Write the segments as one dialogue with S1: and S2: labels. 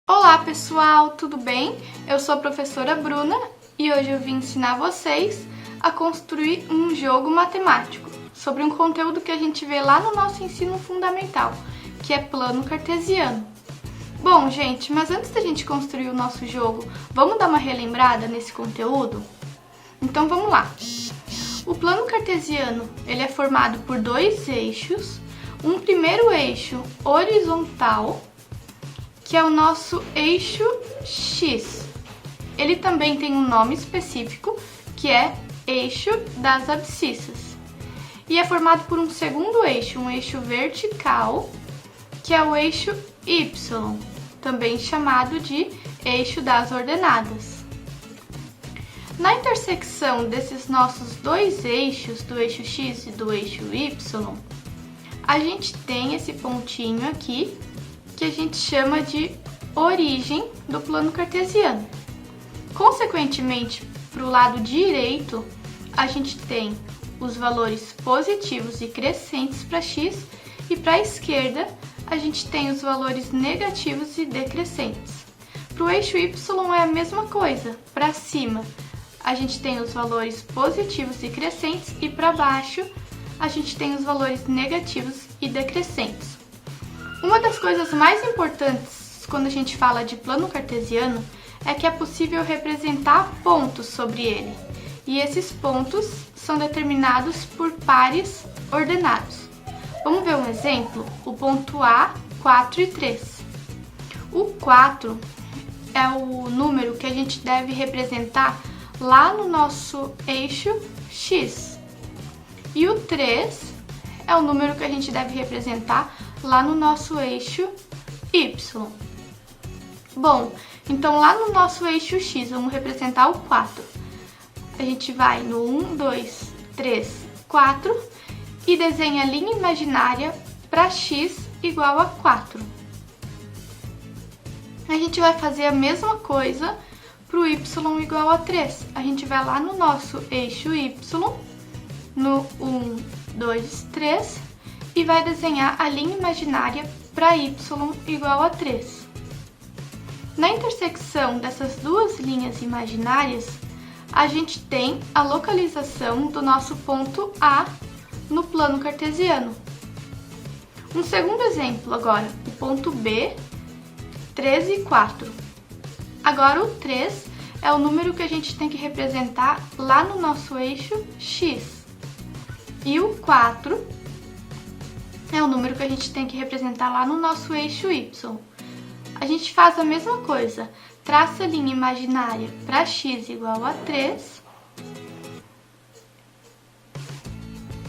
S1: Olá pessoal, tudo bem? Eu sou a professora Bruna e hoje eu vim ensinar vocês a construir um jogo matemático sobre um conteúdo que a gente vê lá no nosso ensino fundamental, que é plano cartesiano. Bom, gente, mas antes da gente construir o nosso jogo, vamos dar uma relembrada nesse conteúdo? Então vamos lá. O plano cartesiano, ele é formado por dois eixos, um primeiro eixo horizontal, que é o nosso eixo X. Ele também tem um nome específico, que é eixo das abscissas. E é formado por um segundo eixo, um eixo vertical, que é o eixo Y, também chamado de eixo das ordenadas. Na intersecção desses nossos dois eixos, do eixo X e do eixo Y, a gente tem esse pontinho aqui, que a gente chama de origem do plano cartesiano. Consequentemente, para o lado direito, a gente tem os valores positivos e crescentes para x, e para a esquerda, a gente tem os valores negativos e decrescentes. Para o eixo y é a mesma coisa, para cima a gente tem os valores positivos e crescentes, e para baixo a gente tem os valores negativos e decrescentes. Uma das coisas mais importantes quando a gente fala de plano cartesiano é que é possível representar pontos sobre ele, e esses pontos são determinados por pares ordenados. Vamos ver um exemplo? O ponto A, 4 e 3. O 4 é o número que a gente deve representar lá no nosso eixo X, e o 3 é o número que a gente deve representar lá no nosso eixo Y. Bom, então lá no nosso eixo X, vamos representar o 4. A gente vai no 1, 2, 3, 4 e desenha a linha imaginária para x igual a 4. A gente vai fazer a mesma coisa para o y igual a 3. A gente vai lá no nosso eixo Y, no 1, 2, 3, e vai desenhar a linha imaginária para y igual a 3. Na intersecção dessas duas linhas imaginárias, a gente tem a localização do nosso ponto A no plano cartesiano. Um segundo exemplo agora, o ponto B, 3 e 4. Agora o 3 é o número que a gente tem que representar lá no nosso eixo X. E o 4 é o número que a gente tem que representar lá no nosso eixo Y. A gente faz a mesma coisa, traça a linha imaginária para x igual a 3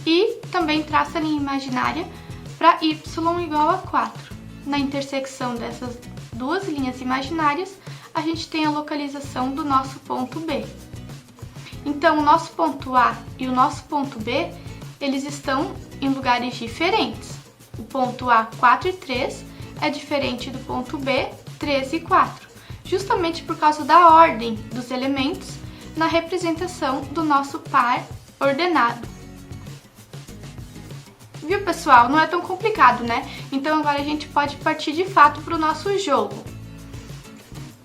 S1: e também traça a linha imaginária para y igual a 4. Na intersecção dessas duas linhas imaginárias, a gente tem a localização do nosso ponto B. Então, o nosso ponto A e o nosso ponto B, eles estão em lugares diferentes. O ponto A, 4 e 3, é diferente do ponto B, 3 e 4, justamente por causa da ordem dos elementos na representação do nosso par ordenado. Viu, pessoal? Não é tão complicado, né? Então agora a gente pode partir de fato para o nosso jogo.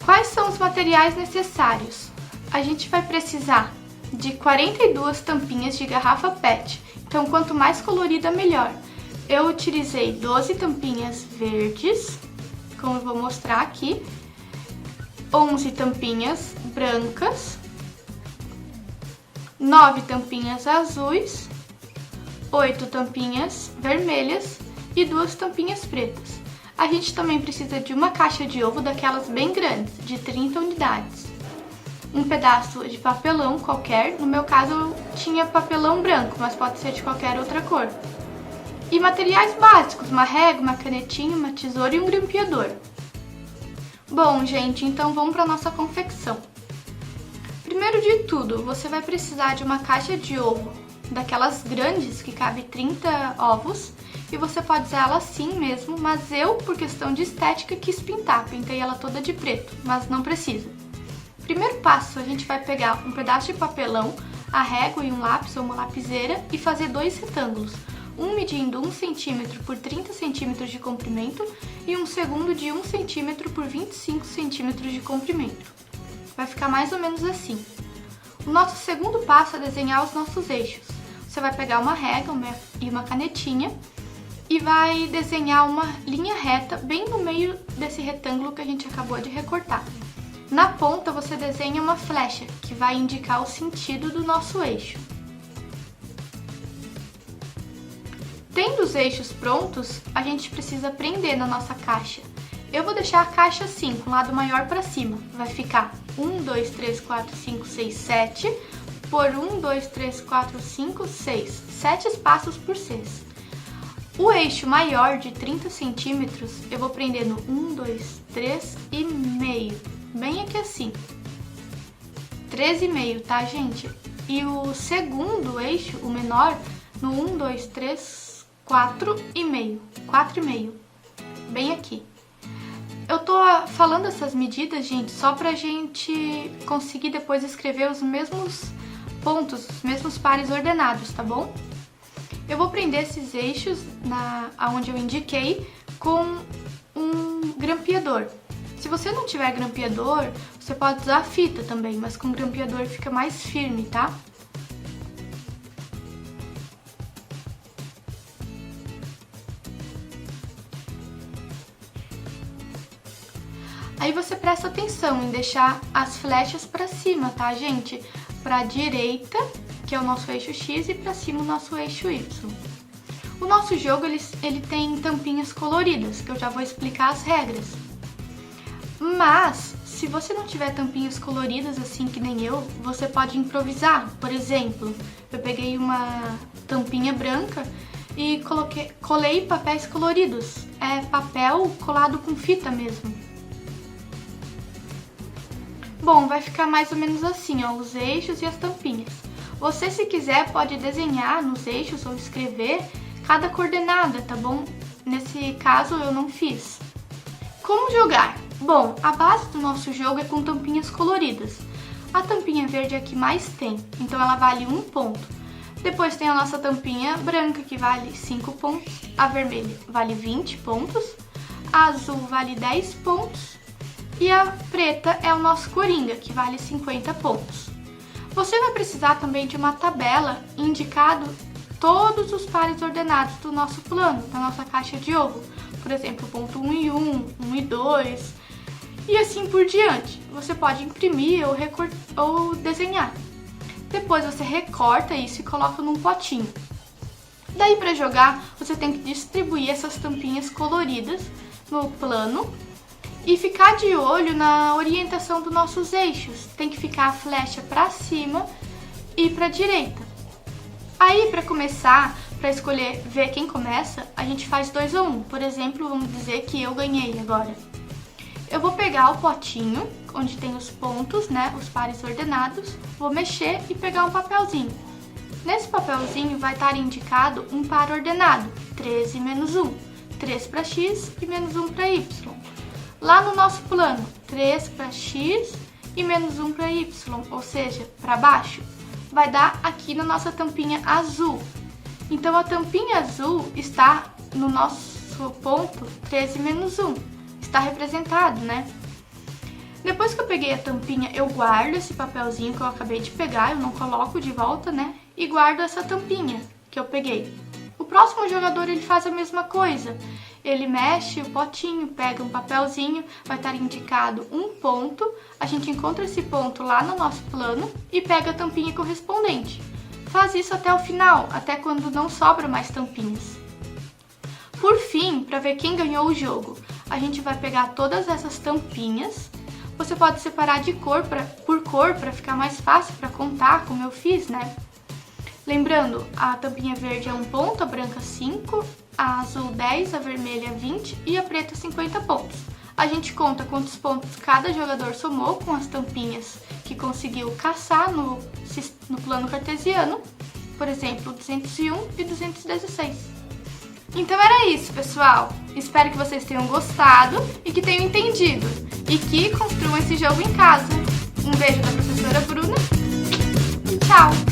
S1: Quais são os materiais necessários? A gente vai precisar de 42 tampinhas de garrafa PET, então quanto mais colorida, melhor. Eu utilizei 12 tampinhas verdes, como eu vou mostrar aqui, 11 tampinhas brancas, 9 tampinhas azuis, 8 tampinhas vermelhas e 2 tampinhas pretas. A gente também precisa de uma caixa de ovo daquelas bem grandes, de 30 unidades. Um pedaço de papelão qualquer, no meu caso eu tinha papelão branco, mas pode ser de qualquer outra cor. E materiais básicos, uma régua, uma canetinha, uma tesoura e um grampeador. Bom, gente, então vamos para a nossa confecção. Primeiro de tudo, você vai precisar de uma caixa de ovo, daquelas grandes que cabe 30 ovos, e você pode usar ela assim mesmo, mas eu, por questão de estética, quis pintar, pintei ela toda de preto, mas não precisa. Primeiro passo, a gente vai pegar um pedaço de papelão, a régua e um lápis ou uma lapiseira e fazer dois retângulos. um medindo 1 centímetro por 30 centímetros de comprimento e um segundo de 1 centímetro por 25 centímetros de comprimento. Vai ficar mais ou menos assim. O nosso segundo passo é desenhar os nossos eixos. Você vai pegar uma régua e uma canetinha e vai desenhar uma linha reta bem no meio desse retângulo que a gente acabou de recortar. Na ponta você desenha uma flecha que vai indicar o sentido do nosso eixo. Tendo os eixos prontos, a gente precisa prender na nossa caixa. Eu vou deixar a caixa assim, com o lado maior para cima. Vai ficar 1, 2, 3, 4, 5, 6, 7 por 1, 2, 3, 4, 5, 6. 7 espaços por 6. O eixo maior de 30 centímetros eu vou prender no 1, 2, 3 e meio. Bem aqui assim. 13,5, tá, gente? E o segundo eixo, o menor, no 1, 2, 3, 4,5. 4,5. Bem aqui. Eu tô falando essas medidas, gente, só pra gente conseguir depois escrever os mesmos pontos, os mesmos pares ordenados, tá bom? Eu vou prender esses eixos aonde eu indiquei com um grampeador. Se você não tiver grampeador, você pode usar fita também, mas com grampeador fica mais firme, tá? Aí você presta atenção em deixar as flechas para cima, tá, gente? Para a direita, que é o nosso eixo X, e para cima o nosso eixo Y. O nosso jogo ele tem tampinhas coloridas, que eu já vou explicar as regras. Mas, se você não tiver tampinhas coloridas assim que nem eu, você pode improvisar. Por exemplo, eu peguei uma tampinha branca e colei papéis coloridos. É papel colado com fita mesmo. Bom, vai ficar mais ou menos assim, ó, os eixos e as tampinhas. Você, se quiser, pode desenhar nos eixos ou escrever cada coordenada, tá bom? Nesse caso, eu não fiz. Como jogar? Bom, a base do nosso jogo é com tampinhas coloridas. A tampinha verde é a que mais tem, então ela vale 1 ponto. Depois tem a nossa tampinha branca, que vale 5 pontos. A vermelha vale 20 pontos. A azul vale 10 pontos. E a preta é o nosso coringa, que vale 50 pontos. Você vai precisar também de uma tabela indicando todos os pares ordenados do nosso plano, da nossa caixa de ovo. Por exemplo, ponto 1 e 1, 1 e 2, e assim por diante. Você pode imprimir ou desenhar. Depois você recorta isso e coloca num potinho. Daí, para jogar, você tem que distribuir essas tampinhas coloridas no plano e ficar de olho na orientação dos nossos eixos. Tem que ficar a flecha para cima e para a direita. Aí, para começar, para escolher ver quem começa, a gente faz 2 ou 1. Por exemplo, vamos dizer que eu ganhei agora. Eu vou pegar o potinho, onde tem os pontos, né, os pares ordenados, vou mexer e pegar um papelzinho. Nesse papelzinho vai estar indicado um par ordenado, 13 menos 1, 3 para X e menos 1 para Y. Lá no nosso plano, 3 para X e menos 1 para Y, ou seja, para baixo, vai dar aqui na nossa tampinha azul. Então a tampinha azul está no nosso ponto 13 menos 1, está representado, né? Depois que eu peguei a tampinha, eu guardo esse papelzinho que eu acabei de pegar, eu não coloco de volta, né? E guardo essa tampinha que eu peguei. O próximo jogador, ele faz a mesma coisa. Ele mexe o potinho, pega um papelzinho, vai estar indicado um ponto, a gente encontra esse ponto lá no nosso plano e pega a tampinha correspondente. Faz isso até o final, até quando não sobra mais tampinhas. Por fim, para ver quem ganhou o jogo, a gente vai pegar todas essas tampinhas. Você pode separar de por cor para ficar mais fácil para contar, como eu fiz, né? Lembrando, a tampinha verde é 1 ponto, a branca 5, a azul 10, a vermelha 20 e a preta 50 pontos. A gente conta quantos pontos cada jogador somou com as tampinhas que conseguiu caçar no plano cartesiano, por exemplo, 201 e 216. Então era isso, pessoal. Espero que vocês tenham gostado e que tenham entendido e que construam esse jogo em casa. Um beijo da professora Bruna e tchau!